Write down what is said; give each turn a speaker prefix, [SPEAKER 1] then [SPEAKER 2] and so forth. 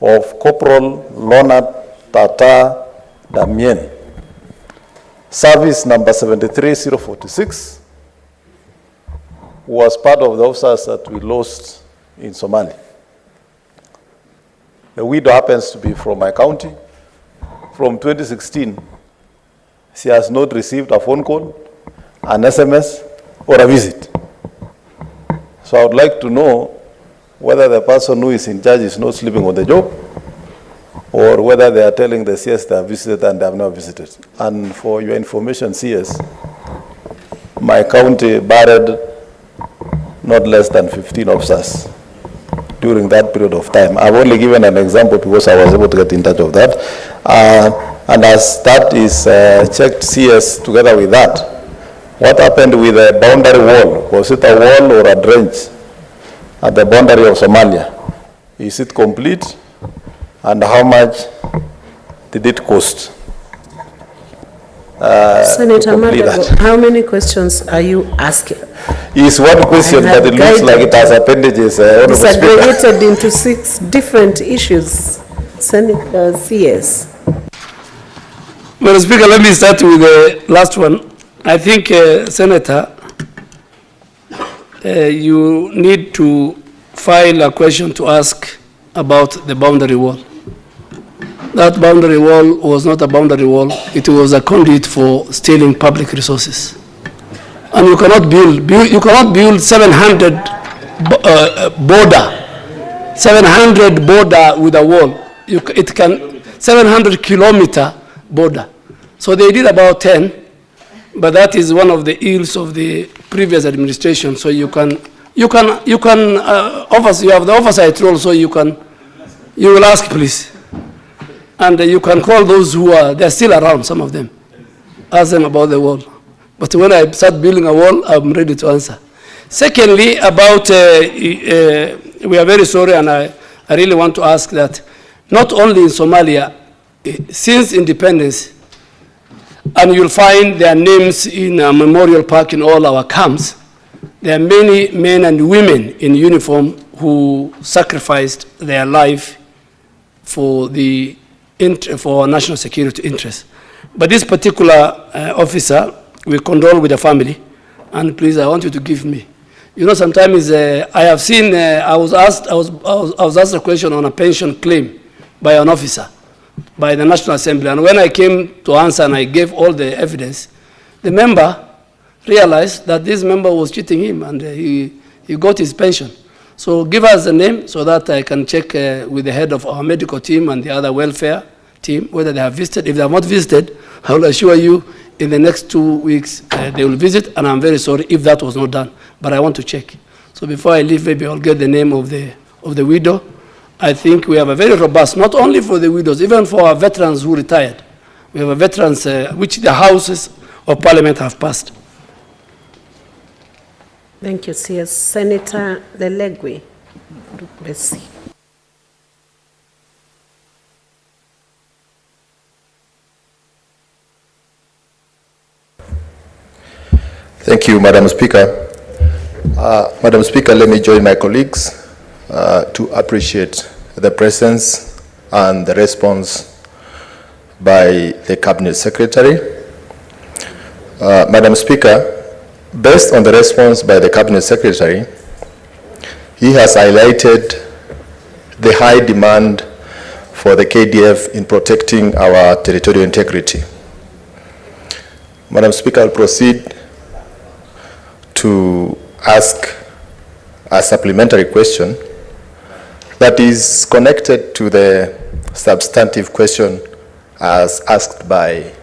[SPEAKER 1] of Corporal Leonard Tata Damien, service number 73046, who was part of the officers that we lost in Somalia. The widow happens to be from my county. From 2016, she has not received a phone call, an SMS, or a visit. So I would like to know whether the person who is in charge is not sleeping on the job, or whether they are telling the CS they have visited and they have not visited. And for your information, CS, my county buried not less than 15 officers during that period of time. I've only given an example because I was able to get in touch with that. And as that is checked, CS, together with that, what happened with the boundary wall? Was it a wall or a trench at the boundary of Somalia? Is it complete? And how much did it cost?
[SPEAKER 2] Senator Mandago, how many questions are you asking?
[SPEAKER 1] It's one question, but it looks like it has appendages.
[SPEAKER 2] Disaggregated into 6 different issues. Senator CS.
[SPEAKER 3] Madam Speaker, let me start with the last one. I think, Senator, you need to file a question to ask about the boundary wall. That boundary wall was not a boundary wall. It was a conduit for stealing public resources. And you cannot build 700 border with a wall. It can 700 kilometer border. So they did about 10, but that is one of the ills of the previous administration. So you have the oversight role, so you will ask, please. And you can call those who they're still around, some of them. Ask them about the wall. But when I start building a wall, I'm ready to answer. Secondly, about, we are very sorry, and I really want to ask that not only in Somalia, since independence, and you'll find their names in a memorial park in all our camps, there are many men and women in uniform who sacrificed their life for for national security interests. But this particular officer, we condole with the family, and please, I want you to give me. You know, sometimes I have seen, I was asked a question on a pension claim by an officer, by the National Assembly, and when I came to answer and I gave all the evidence, the member realized that this member was cheating him, and he got his pension. So give us the name so that I can check with the head of our medical team and the other welfare team whether they have visited. If they have not visited, I will assure you in the next 2 weeks they will visit, and I'm very sorry if that was not done, but I want to check. So before I leave, maybe I'll get the name of the widow. I think we have a very robust, not only for the widows, even for our veterans who retired. We have a veterans which the houses of parliament have passed.
[SPEAKER 2] Thank you, CS. Senator Lelegwe.
[SPEAKER 4] Thank you, Madam Speaker. Madam Speaker, let me join my colleagues to appreciate the presence and the response by the Cabinet Secretary. Madam Speaker, based on the response by the Cabinet Secretary, he has highlighted the high demand for the KDF in protecting our territorial integrity. Madam Speaker, I'll proceed to ask a supplementary question that is connected to the substantive question as asked by